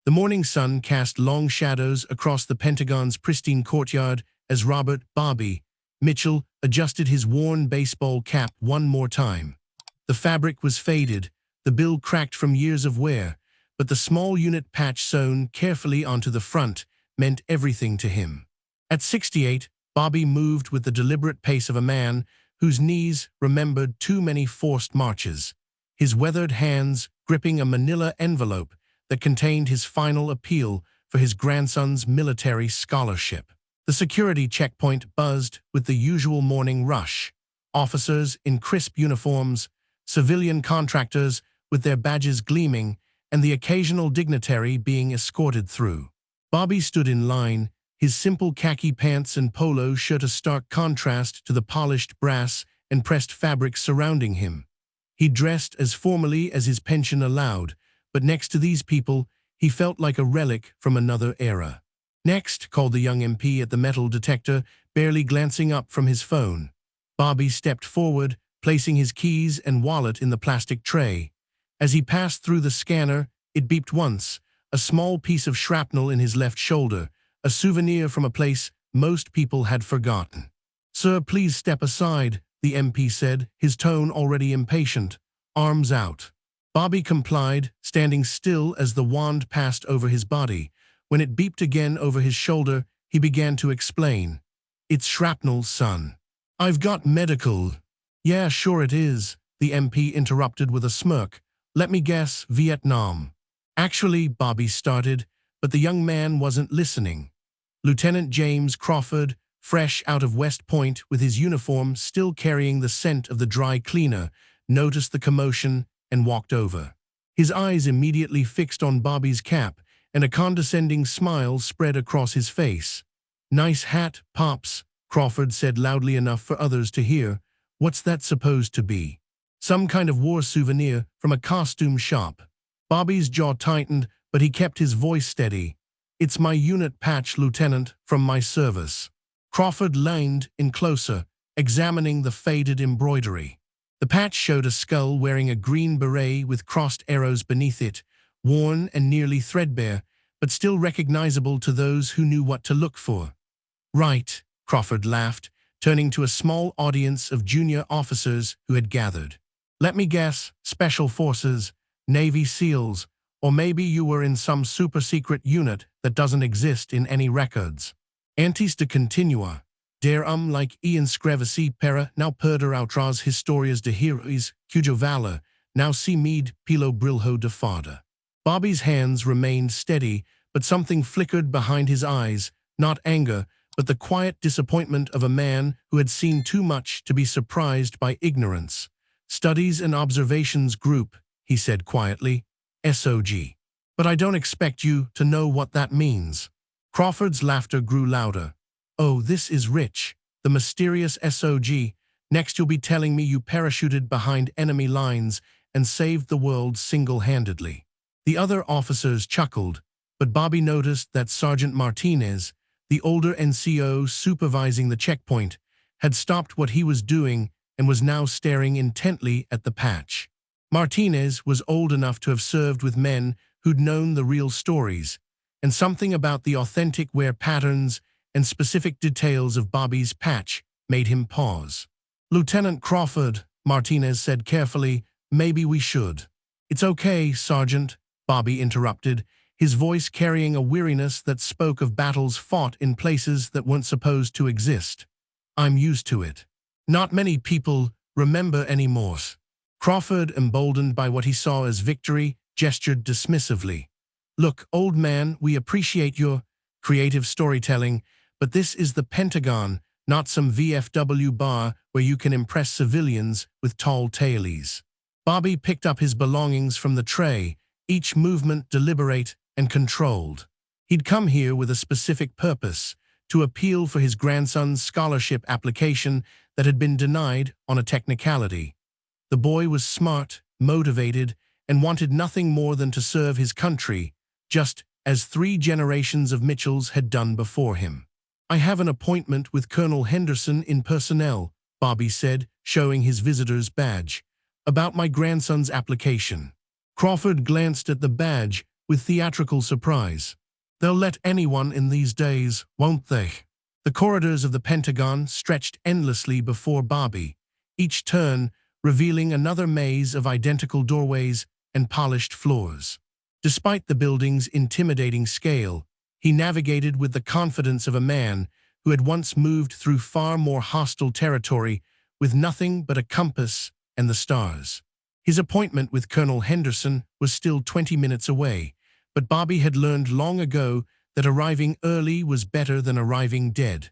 The morning sun cast long shadows across the Pentagon's pristine courtyard as Robert "Bobby" Mitchell adjusted his worn baseball cap one more time. The fabric was faded, the bill cracked from years of wear, but the small unit patch sewn carefully onto the front meant everything to him. At 68, Bobby moved with the deliberate pace of a man whose knees remembered too many forced marches, his weathered hands gripping a manila envelope that contained his final appeal for his grandson's military scholarship. The security checkpoint buzzed with the usual morning rush. Officers in crisp uniforms, civilian contractors with their badges gleaming, and the occasional dignitary being escorted through. Bobby stood in line, his simple khaki pants and polo shirt a stark contrast to the polished brass and pressed fabric surrounding him. He dressed as formally as his pension allowed, but next to these people, he felt like a relic from another era. "Next," called the young MP at the metal detector, barely glancing up from his phone. Bobby stepped forward, placing his keys and wallet in the plastic tray. As he passed through the scanner, it beeped once, a small piece of shrapnel in his left shoulder, a souvenir from a place most people had forgotten. "Sir, please step aside," the MP said, his tone already impatient, arms out. Bobby complied, standing still as the wand passed over his body. When it beeped again over his shoulder, he began to explain. "It's shrapnel, son. I've got medical." "Yeah, sure it is," the MP interrupted with a smirk. "Let me guess, Vietnam." "Actually," Bobby started, but the young man wasn't listening. Lieutenant James Crawford, fresh out of West Point with his uniform still carrying the scent of the dry cleaner, noticed the commotion and walked over. His eyes immediately fixed on Bobby's cap, and a condescending smile spread across his face. "Nice hat, Pops," Crawford said loudly enough for others to hear. "What's that supposed to be? Some kind of war souvenir from a costume shop?" Bobby's jaw tightened, but he kept his voice steady. "It's my unit patch, Lieutenant, from my service." Crawford leaned in closer, examining the faded embroidery. The patch showed a skull wearing a green beret with crossed arrows beneath it, worn and nearly threadbare, but still recognizable to those who knew what to look for. "Right," Crawford laughed, turning to a small audience of junior officers who had gathered. "Let me guess, Special Forces, Navy SEALs, or maybe you were in some super-secret unit that doesn't exist in any records. Antes de continua, der like inscrever-se para não perder outras histórias de heróis cujo valor não se mede pelo brilho de farda." Bobby's hands remained steady, but something flickered behind his eyes, not anger, but the quiet disappointment of a man who had seen too much to be surprised by ignorance. "Studies and Observations Group," he said quietly. "SOG. But I don't expect you to know what that means." Crawford's laughter grew louder. "Oh, this is rich. The mysterious SOG. Next you'll be telling me you parachuted behind enemy lines and saved the world single-handedly." The other officers chuckled, but Bobby noticed that Sergeant Martinez, the older NCO supervising the checkpoint, had stopped what he was doing and was now staring intently at the patch. Martinez was old enough to have served with men who'd known the real stories, and something about the authentic wear patterns and specific details of Bobby's patch made him pause. "Lieutenant Crawford," Martinez said carefully, "maybe we should." "It's okay, Sergeant," Bobby interrupted, his voice carrying a weariness that spoke of battles fought in places that weren't supposed to exist. "I'm used to it. Not many people remember anymore." Crawford, emboldened by what he saw as victory, gestured dismissively. "Look, old man, we appreciate your creative storytelling, but this is the Pentagon, not some VFW bar where you can impress civilians with tall tales." Bobby picked up his belongings from the tray, each movement deliberate and controlled. He'd come here with a specific purpose, to appeal for his grandson's scholarship application that had been denied on a technicality. The boy was smart, motivated, and wanted nothing more than to serve his country, just as 3 generations of Mitchells had done before him. "I have an appointment with Colonel Henderson in personnel," Bobby said, showing his visitor's badge, "about my grandson's application." Crawford glanced at the badge, with theatrical surprise. "They'll let anyone in these days, won't they?" The corridors of the Pentagon stretched endlessly before Bobby, each turn revealing another maze of identical doorways and polished floors. Despite the building's intimidating scale, he navigated with the confidence of a man who had once moved through far more hostile territory with nothing but a compass and the stars. His appointment with Colonel Henderson was still 20 minutes away, but Bobby had learned long ago that arriving early was better than arriving dead,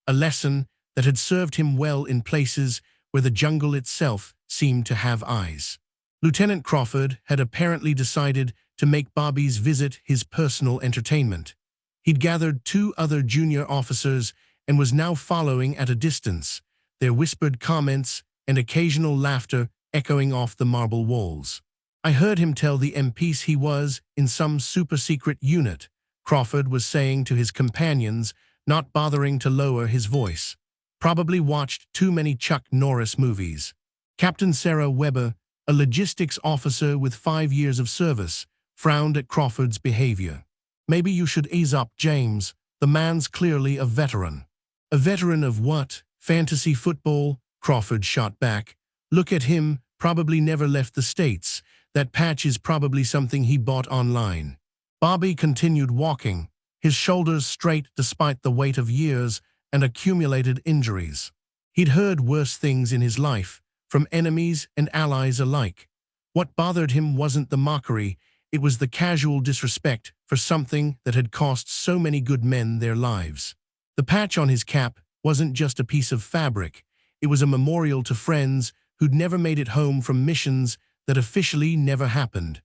a lesson that had served him well in places where the jungle itself seemed to have eyes. Lieutenant Crawford had apparently decided to make Bobby's visit his personal entertainment. He'd gathered 2 other junior officers and was now following at a distance, their whispered comments and occasional laughter echoing off the marble walls. "I heard him tell the MPs he was in some super-secret unit," Crawford was saying to his companions, not bothering to lower his voice. "Probably watched too many Chuck Norris movies." Captain Sarah Weber, a logistics officer with 5 years of service, frowned at Crawford's behavior. "Maybe you should ease up, James. The man's clearly a veteran." "A veteran of what? Fantasy football?" Crawford shot back. "Look at him, probably never left the States. That patch is probably something he bought online." Bobby continued walking, his shoulders straight despite the weight of years and accumulated injuries. He'd heard worse things in his life, from enemies and allies alike. What bothered him wasn't the mockery, it was the casual disrespect for something that had cost so many good men their lives. The patch on his cap wasn't just a piece of fabric, it was a memorial to friends who'd never made it home from missions that officially never happened.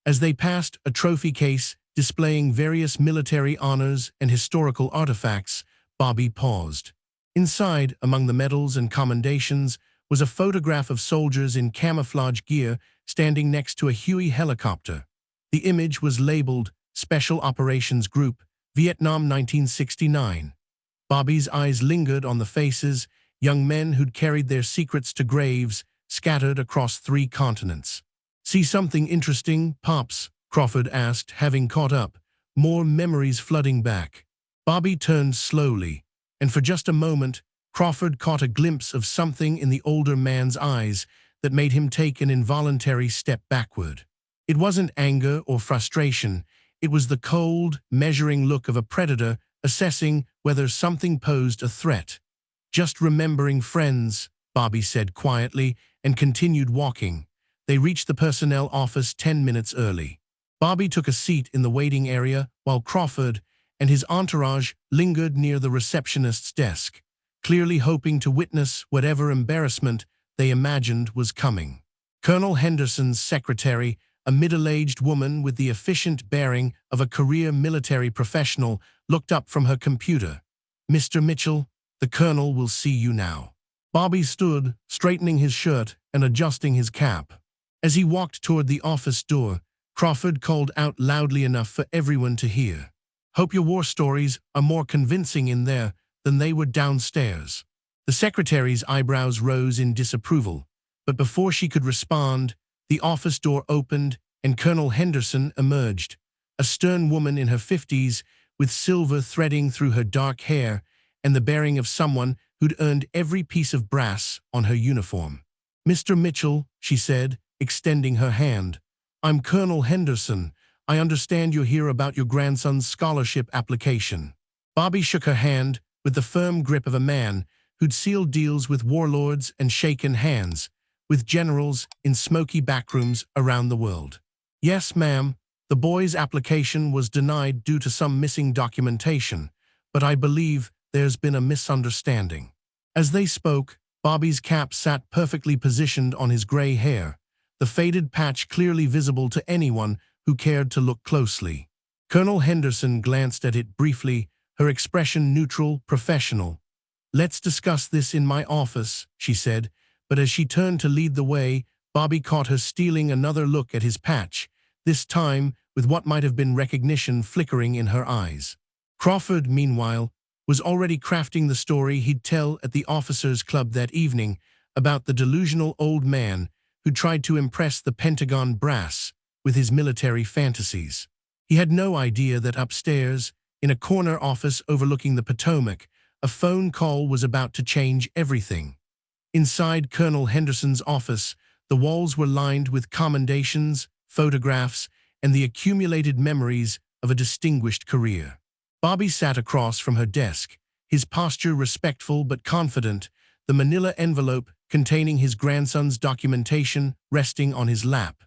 As they passed a trophy case displaying various military honors and historical artifacts, Bobby paused. Inside, among the medals and commendations, was a photograph of soldiers in camouflage gear standing next to a Huey helicopter. The image was labeled Special Operations Group, Vietnam 1969. Bobby's eyes lingered on the faces, young men who'd carried their secrets to graves, scattered across 3 continents. "See something interesting, Pops?" Crawford asked, having caught up, more memories flooding back. Bobby turned slowly, and for just a moment, Crawford caught a glimpse of something in the older man's eyes that made him take an involuntary step backward. It wasn't anger or frustration, it was the cold, measuring look of a predator assessing whether something posed a threat. "Just remembering friends," Bobby said quietly, and continued walking. They reached the personnel office 10 minutes early. Bobby took a seat in the waiting area while Crawford and his entourage lingered near the receptionist's desk, clearly hoping to witness whatever embarrassment they imagined was coming. Colonel Henderson's secretary, a middle-aged woman with the efficient bearing of a career military professional, looked up from her computer. "Mr. Mitchell, the colonel will see you now." Bobby stood, straightening his shirt and adjusting his cap. As he walked toward the office door, Crawford called out loudly enough for everyone to hear. "Hope your war stories are more convincing in there than they were downstairs." The secretary's eyebrows rose in disapproval, but before she could respond, the office door opened and Colonel Henderson emerged, a stern woman in her 50s with silver threading through her dark hair and the bearing of someone who'd earned every piece of brass on her uniform. "Mr. Mitchell," she said, extending her hand. "I'm Colonel Henderson. I understand you're here about your grandson's scholarship application." Bobby shook her hand with the firm grip of a man who'd sealed deals with warlords and shaken hands with generals in smoky backrooms around the world. "Yes, ma'am, the boy's application was denied due to some missing documentation, but I believe there's been a misunderstanding." As they spoke, Bobby's cap sat perfectly positioned on his gray hair, the faded patch clearly visible to anyone who cared to look closely. Colonel Henderson glanced at it briefly, her expression neutral, professional. "Let's discuss this in my office," she said, but as she turned to lead the way, Bobby caught her stealing another look at his patch, this time with what might have been recognition flickering in her eyes. Crawford, meanwhile, was already crafting the story he'd tell at the officers' club that evening about the delusional old man who tried to impress the Pentagon brass with his military fantasies. He had no idea that upstairs, in a corner office overlooking the Potomac, a phone call was about to change everything. Inside Colonel Henderson's office, the walls were lined with commendations, photographs, and the accumulated memories of a distinguished career. Bobby sat across from her desk, his posture respectful but confident, the manila envelope containing his grandson's documentation resting on his lap.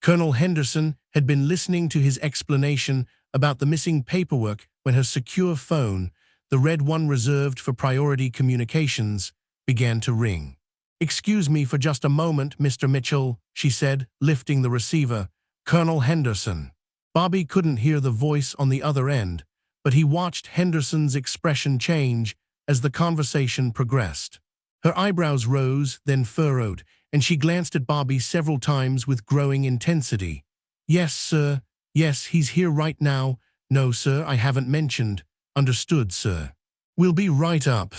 Colonel Henderson had been listening to his explanation about the missing paperwork when her secure phone, the red one reserved for priority communications, began to ring. "Excuse me for just a moment, Mr. Mitchell," she said, lifting the receiver. "Colonel Henderson." Bobby couldn't hear the voice on the other end, but he watched Henderson's expression change as the conversation progressed. Her eyebrows rose, then furrowed, and she glanced at Bobby several times with growing intensity. "Yes, sir. Yes, he's here right now. No, sir, I haven't mentioned. Understood, sir. We'll be right up."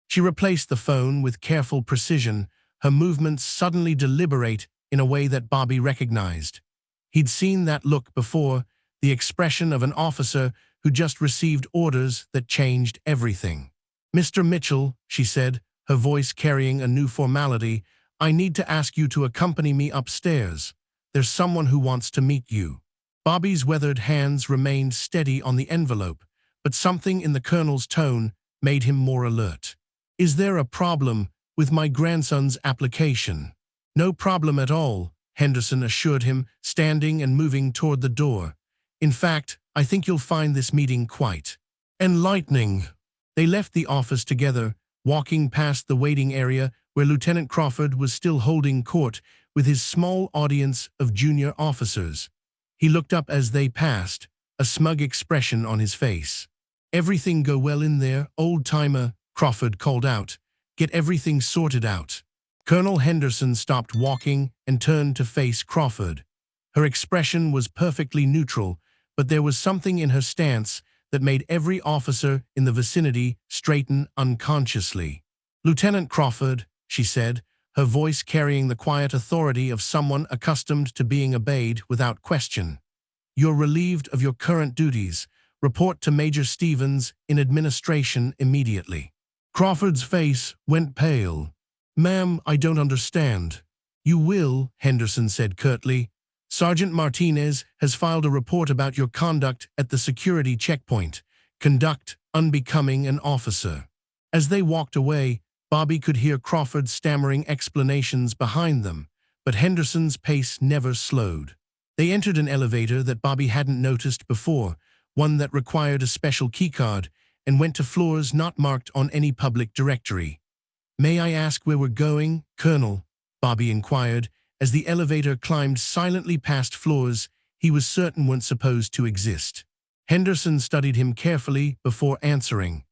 She replaced the phone with careful precision, her movements suddenly deliberate in a way that Bobby recognized. He'd seen that look before, the expression of an officer who just received orders that changed everything. "Mr. Mitchell," she said, her voice carrying a new formality, "I need to ask you to accompany me upstairs. There's someone who wants to meet you." Bobby's weathered hands remained steady on the envelope, but something in the colonel's tone made him more alert. "Is there a problem with my grandson's application?" "No problem at all," Henderson assured him, standing and moving toward the door. "In fact, I think you'll find this meeting quite enlightening." They left the office together, walking past the waiting area where Lieutenant Crawford was still holding court with his small audience of junior officers. He looked up as they passed, a smug expression on his face. "Everything go well in there, old-timer?" Crawford called out. "Get everything sorted out." Colonel Henderson stopped walking and turned to face Crawford. Her expression was perfectly neutral, but there was something in her stance that made every officer in the vicinity straighten unconsciously. "Lieutenant Crawford," she said, her voice carrying the quiet authority of someone accustomed to being obeyed without question. "You're relieved of your current duties. Report to Major Stevens in administration immediately." Crawford's face went pale. "Ma'am, I don't understand." "You will," Henderson said curtly. "Sergeant Martinez has filed a report about your conduct at the security checkpoint. Conduct unbecoming an officer." As they walked away, Bobby could hear Crawford stammering explanations behind them, but Henderson's pace never slowed. They entered an elevator that Bobby hadn't noticed before, one that required a special keycard, and went to floors not marked on any public directory. "May I ask where we're going, Colonel?" Bobby inquired, as the elevator climbed silently past floors he was certain weren't supposed to exist. Henderson studied him carefully before answering.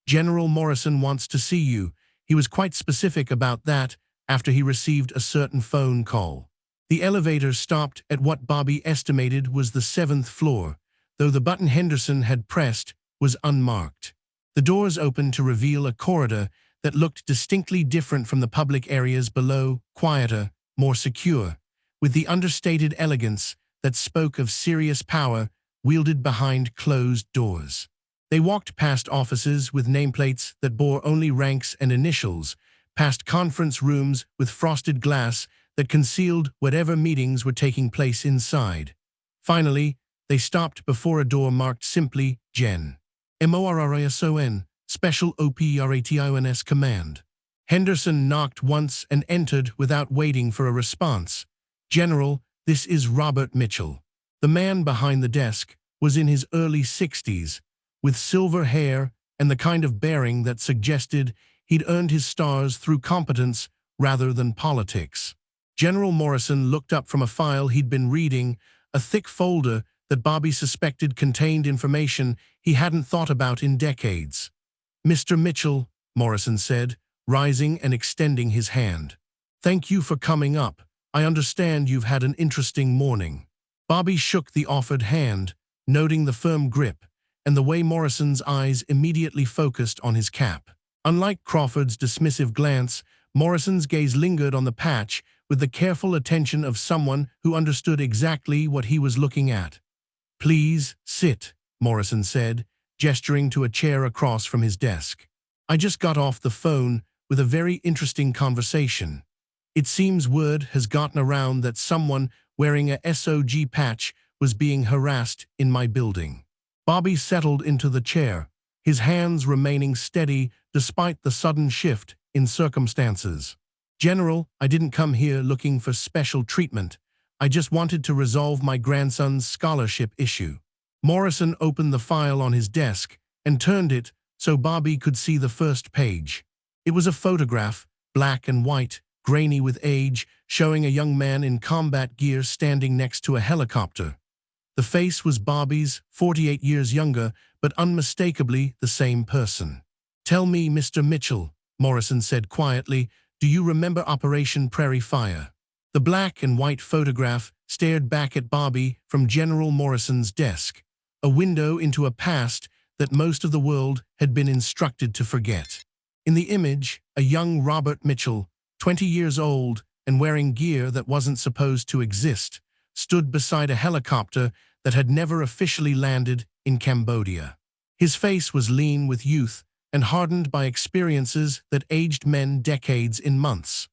"General Morrison wants to see you. He was quite specific about that after he received a certain phone call." The elevator stopped at what Bobby estimated was the 7th floor, though the button Henderson had pressed was unmarked. The doors opened to reveal a corridor that looked distinctly different from the public areas below, quieter, more secure, with the understated elegance that spoke of serious power wielded behind closed doors. They walked past offices with nameplates that bore only ranks and initials, past conference rooms with frosted glass that concealed whatever meetings were taking place inside. Finally, they stopped before a door marked simply Gen. MORRISON, Special OPERATIONS Command. Henderson knocked once and entered without waiting for a response. "General, this is Robert Mitchell." The man behind the desk was in his early 60s, with silver hair and the kind of bearing that suggested he'd earned his stars through competence rather than politics. General Morrison looked up from a file he'd been reading, a thick folder that Bobby suspected contained information he hadn't thought about in decades. "Mr. Mitchell," Morrison said, rising and extending his hand. "Thank you for coming up. I understand you've had an interesting morning." Bobby shook the offered hand, noting the firm grip, and the way Morrison's eyes immediately focused on his cap. Unlike Crawford's dismissive glance, Morrison's gaze lingered on the patch with the careful attention of someone who understood exactly what he was looking at. Please, sit, Morrison said, gesturing to a chair across from his desk. I just got off the phone with a very interesting conversation. It seems word has gotten around that someone wearing a SOG patch was being harassed in my building. Bobby settled into the chair, his hands remaining steady despite the sudden shift in circumstances. General, I didn't come here looking for special treatment. I just wanted to resolve my grandson's scholarship issue. Morrison opened the file on his desk and turned it so Bobby could see the first page. It was a photograph, black and white, grainy with age, showing a young man in combat gear standing next to a helicopter. The face was Bobby's, 48 years younger, but unmistakably the same person. Tell me, Mr. Mitchell, Morrison said quietly, do you remember Operation Prairie Fire? The black and white photograph stared back at Bobby from General Morrison's desk, a window into a past that most of the world had been instructed to forget. In the image, a young Robert Mitchell, 20 years old and wearing gear that wasn't supposed to exist, stood beside a helicopter that had never officially landed in Cambodia. His face was lean with youth and hardened by experiences that aged men decades in months.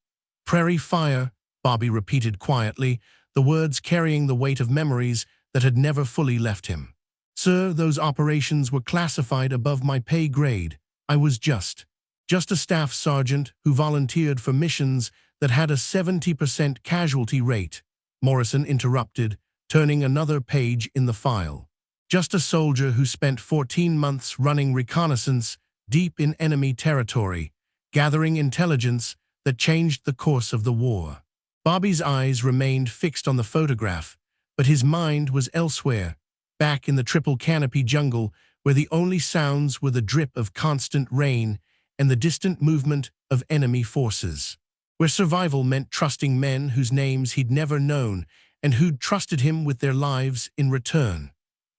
Prairie Fire, Bobby repeated quietly, the words carrying the weight of memories that had never fully left him. Sir, those operations were classified above my pay grade. I was just a staff sergeant who volunteered for missions that had a 70% casualty rate, Morrison interrupted, turning another page in the file. Just a soldier who spent 14 months running reconnaissance deep in enemy territory, gathering intelligence that changed the course of the war. Bobby's eyes remained fixed on the photograph, but his mind was elsewhere, back in the triple canopy jungle where the only sounds were the drip of constant rain and the distant movement of enemy forces, where survival meant trusting men whose names he'd never known and who'd trusted him with their lives in return.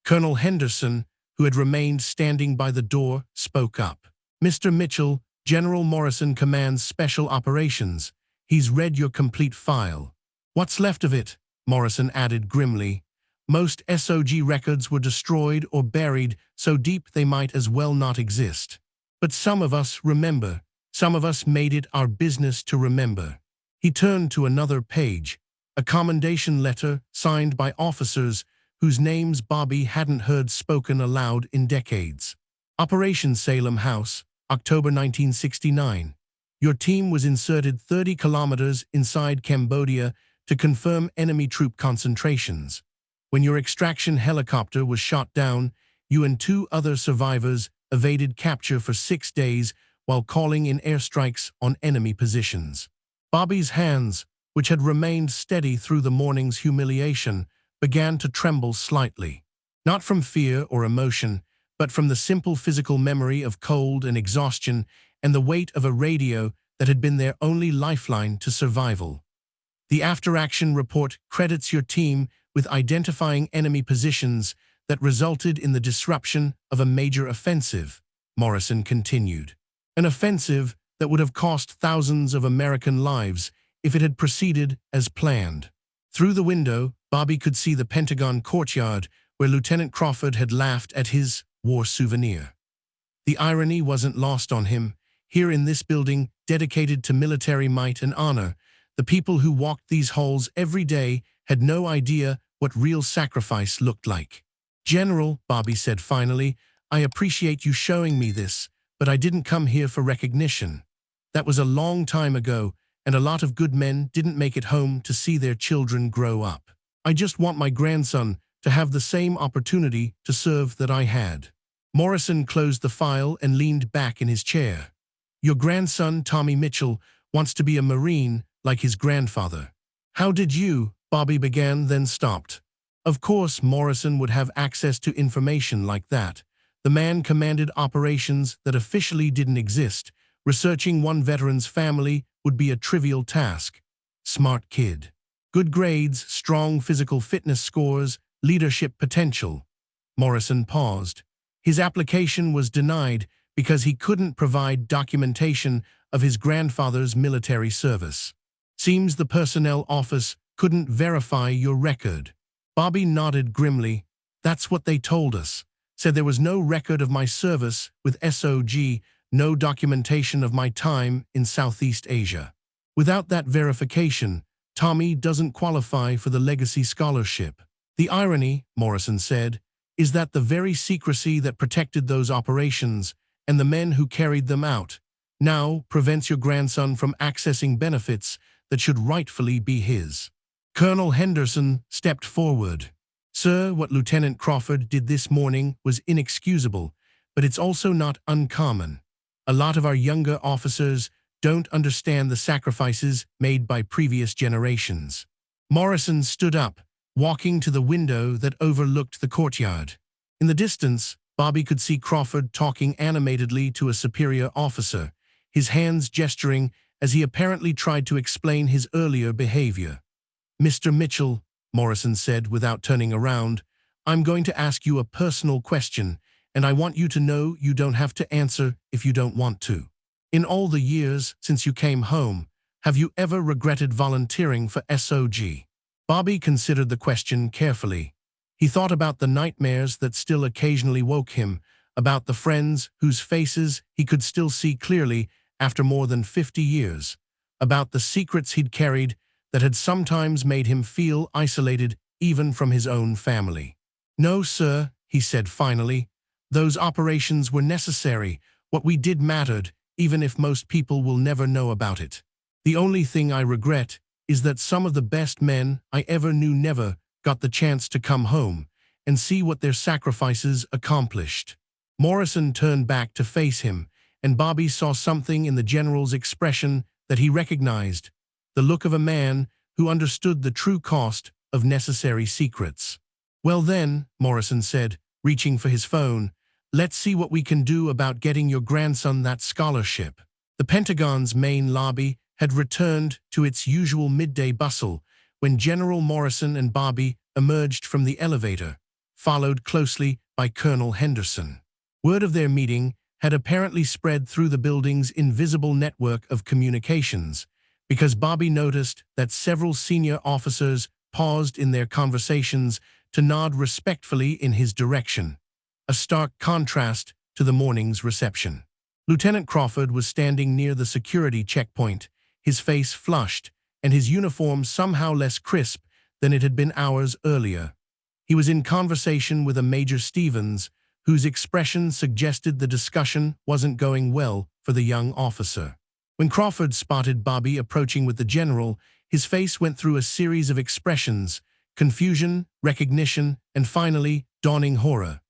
Colonel Henderson, who had remained standing by the door, spoke up. Mr. Mitchell, General Morrison commands special operations. He's read your complete file. What's left of it? Morrison added grimly. Most SOG records were destroyed or buried so deep they might as well not exist. But some of us remember. Some of us made it our business to remember. He turned to another page, a commendation letter signed by officers whose names Bobby hadn't heard spoken aloud in decades. Operation Salem House, October 1969. Your team was inserted 30 kilometers inside Cambodia to confirm enemy troop concentrations. When your extraction helicopter was shot down, you and 2 other survivors evaded capture for 6 days while calling in airstrikes on enemy positions. Bobby's hands, which had remained steady through the morning's humiliation, began to tremble slightly. Not from fear or emotion, but from the simple physical memory of cold and exhaustion and the weight of a radio that had been their only lifeline to survival. The after-action report credits your team with identifying enemy positions that resulted in the disruption of a major offensive, Morrison continued. An offensive that would have cost thousands of American lives if it had proceeded as planned. Through the window, Bobby could see the Pentagon courtyard where Lieutenant Crawford had laughed at his war souvenir. The irony wasn't lost on him. Here in this building, dedicated to military might and honor, the people who walked these halls every day had no idea what real sacrifice looked like. General, Bobby said finally, I appreciate you showing me this, but I didn't come here for recognition. That was a long time ago, and a lot of good men didn't make it home to see their children grow up. I just want my grandson to have the same opportunity to serve that I had. Morrison closed the file and leaned back in his chair. Your grandson, Tommy Mitchell, wants to be a Marine like his grandfather. How did you? Bobby began, then stopped. Of course, Morrison would have access to information like that. The man commanded operations that officially didn't exist. Researching one veteran's family would be a trivial task. Smart kid. Good grades, strong physical fitness scores, leadership potential. Morrison paused. His application was denied because he couldn't provide documentation of his grandfather's military service. Seems the personnel office couldn't verify your record. Bobby nodded grimly. That's what they told us. Said there was no record of my service with SOG, no documentation of my time in Southeast Asia. Without that verification, Tommy doesn't qualify for the Legacy Scholarship. The irony, Morrison said, is that the very secrecy that protected those operations and the men who carried them out now prevents your grandson from accessing benefits that should rightfully be his. Colonel Henderson stepped forward. Sir, what Lieutenant Crawford did this morning was inexcusable, but it's also not uncommon. A lot of our younger officers don't understand the sacrifices made by previous generations. Morrison stood up, walking to the window that overlooked the courtyard. In the distance, Bobby could see Crawford talking animatedly to a superior officer, his hands gesturing as he apparently tried to explain his earlier behavior. Mr. Mitchell, Morrison said without turning around, I'm going to ask you a personal question, and I want you to know you don't have to answer if you don't want to. In all the years since you came home, have you ever regretted volunteering for SOG? Bobby considered the question carefully. He thought about the nightmares that still occasionally woke him, about the friends whose faces he could still see clearly after more than 50 years, about the secrets he'd carried that had sometimes made him feel isolated even from his own family. No, sir, he said finally. Those operations were necessary. What we did mattered, even if most people will never know about it. The only thing I regret is that some of the best men I ever knew never got the chance to come home and see what their sacrifices accomplished. Morrison turned back to face him, and Bobby saw something in the general's expression that he recognized, the look of a man who understood the true cost of necessary secrets. Well then, Morrison said, reaching for his phone, let's see what we can do about getting your grandson that scholarship. The Pentagon's main lobby had returned to its usual midday bustle when General Morrison and Bobby emerged from the elevator, followed closely by Colonel Henderson. Word of their meeting had apparently spread through the building's invisible network of communications, because Bobby noticed that several senior officers paused in their conversations to nod respectfully in his direction, a stark contrast to the morning's reception. Lieutenant Crawford was standing near the security checkpoint, his face flushed and his uniform somehow less crisp than it had been hours earlier. He was in conversation with a Major Stevens, whose expression suggested the discussion wasn't going well for the young officer. When Crawford spotted Bobby approaching with the general, his face went through a series of expressions: confusion, recognition, and finally, dawning horror.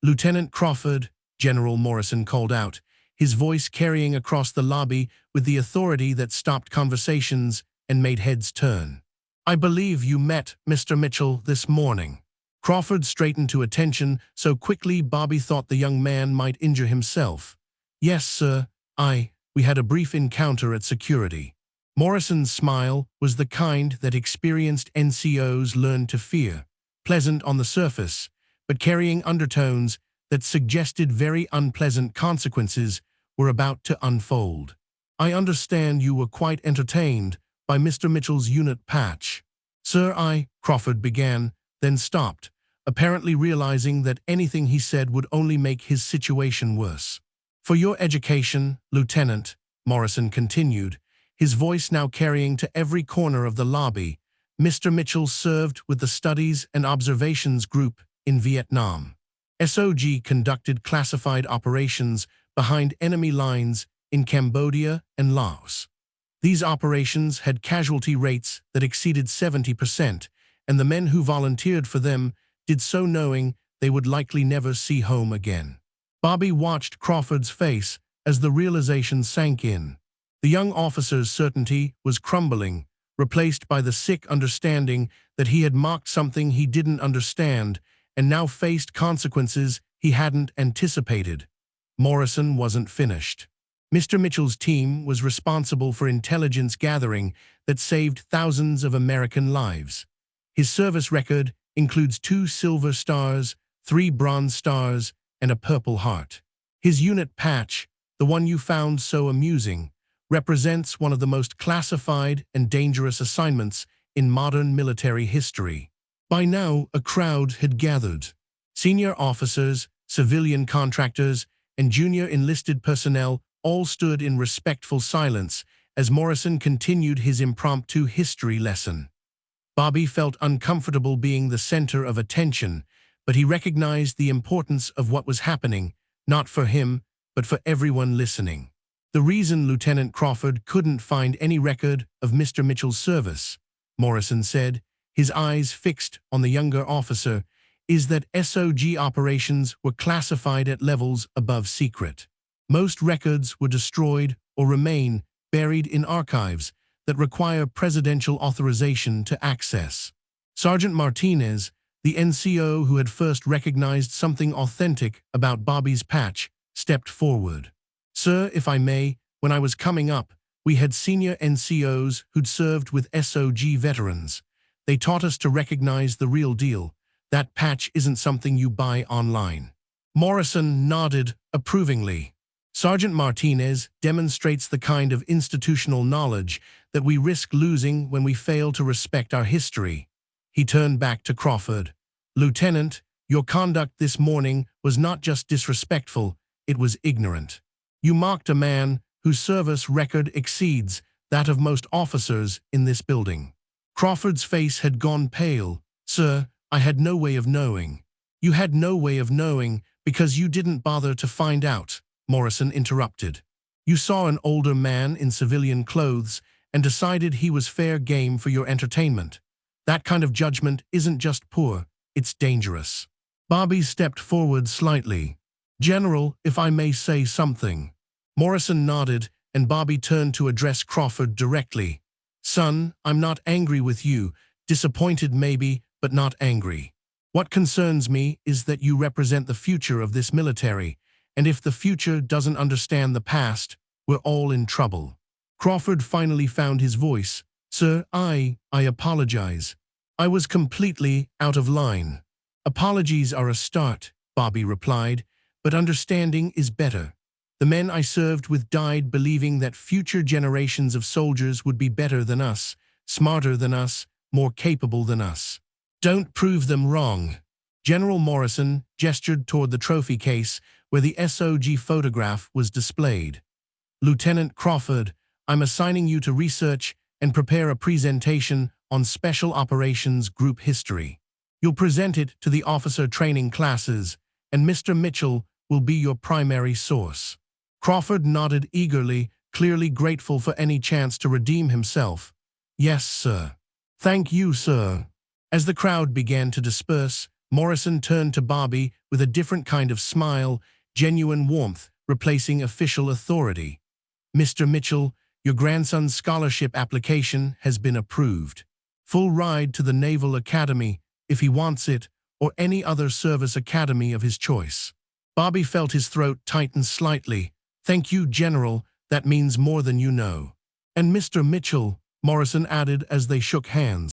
"Lieutenant Crawford," General Morrison called out, his voice carrying across the lobby with the authority that stopped conversations and made heads turn. "I believe you met Mr. Mitchell this morning." Crawford straightened to attention so quickly Bobby thought the young man might injure himself. "Yes, sir, we had a brief encounter at security." Morrison's smile was the kind that experienced NCOs learn to fear, pleasant on the surface, but carrying undertones that suggested very unpleasant consequences were about to unfold. "I understand you were quite entertained by Mr. Mitchell's unit patch." "Sir, Crawford began, then stopped, apparently realizing that anything he said would only make his situation worse. "For your education, Lieutenant," Morrison continued, his voice now carrying to every corner of the lobby, "Mr. Mitchell served with the Studies and Observations Group in Vietnam. SOG conducted classified operations behind enemy lines in Cambodia and Laos. These operations had casualty rates that exceeded 70%, and the men who volunteered for them did so knowing they would likely never see home again." Bobby watched Crawford's face as the realization sank in. The young officer's certainty was crumbling, replaced by the sick understanding that he had mocked something he didn't understand and now faced consequences he hadn't anticipated. Morrison wasn't finished. Mr. Mitchell's team was responsible for intelligence gathering that saved thousands of American lives. His service record includes 2 Silver Stars, 3 Bronze Stars, and a Purple Heart. His unit patch, the one you found so amusing, represents one of the most classified and dangerous assignments in modern military history. By now, a crowd had gathered. Senior officers, civilian contractors, and junior enlisted personnel all stood in respectful silence as Morrison continued his impromptu history lesson. Bobby felt uncomfortable being the center of attention, but he recognized the importance of what was happening, not for him, but for everyone listening. The reason Lieutenant Crawford couldn't find any record of Mr. Mitchell's service, Morrison said, his eyes fixed on the younger officer, is that SOG operations were classified at levels above secret. Most records were destroyed or remain buried in archives that require presidential authorization to access. Sergeant Martinez, the NCO who had first recognized something authentic about Bobby's patch, stepped forward. "Sir, if I may, when I was coming up, we had senior NCOs who'd served with SOG veterans. They taught us to recognize the real deal. That patch isn't something you buy online." Morrison nodded approvingly. Sergeant Martinez demonstrates the kind of institutional knowledge that we risk losing when we fail to respect our history. He turned back to Crawford. "Lieutenant, your conduct this morning was not just disrespectful, it was ignorant. You mocked a man whose service record exceeds that of most officers in this building." Crawford's face had gone pale. "Sir, I had no way of knowing." "You had no way of knowing because you didn't bother to find out," Morrison interrupted. "You saw an older man in civilian clothes and decided he was fair game for your entertainment. That kind of judgment isn't just poor, it's dangerous." Bobby stepped forward slightly. "General, if I may say something." Morrison nodded, and Bobby turned to address Crawford directly. "Son, I'm not angry with you, disappointed maybe, but not angry. What concerns me is that you represent the future of this military, and if the future doesn't understand the past, we're all in trouble." Crawford finally found his voice. "Sir, I apologize. I was completely out of line." "Apologies are a start," Bobby replied, "but understanding is better. The men I served with died believing that future generations of soldiers would be better than us, smarter than us, more capable than us. Don't prove them wrong." General Morrison gestured toward the trophy case where the SOG photograph was displayed. "Lieutenant Crawford, I'm assigning you to research and prepare a presentation on Special Operations Group history. You'll present it to the officer training classes, and Mr. Mitchell will be your primary source." Crawford nodded eagerly, clearly grateful for any chance to redeem himself. "Yes, sir." "Thank you, sir." As the crowd began to disperse, Morrison turned to Bobby with a different kind of smile, genuine warmth, replacing official authority. "Mr. Mitchell, your grandson's scholarship application has been approved. Full ride to the Naval Academy, if he wants it, or any other service academy of his choice." Bobby felt his throat tighten slightly. "Thank you, General, that means more than you know." "And Mr. Mitchell," Morrison added as they shook hands.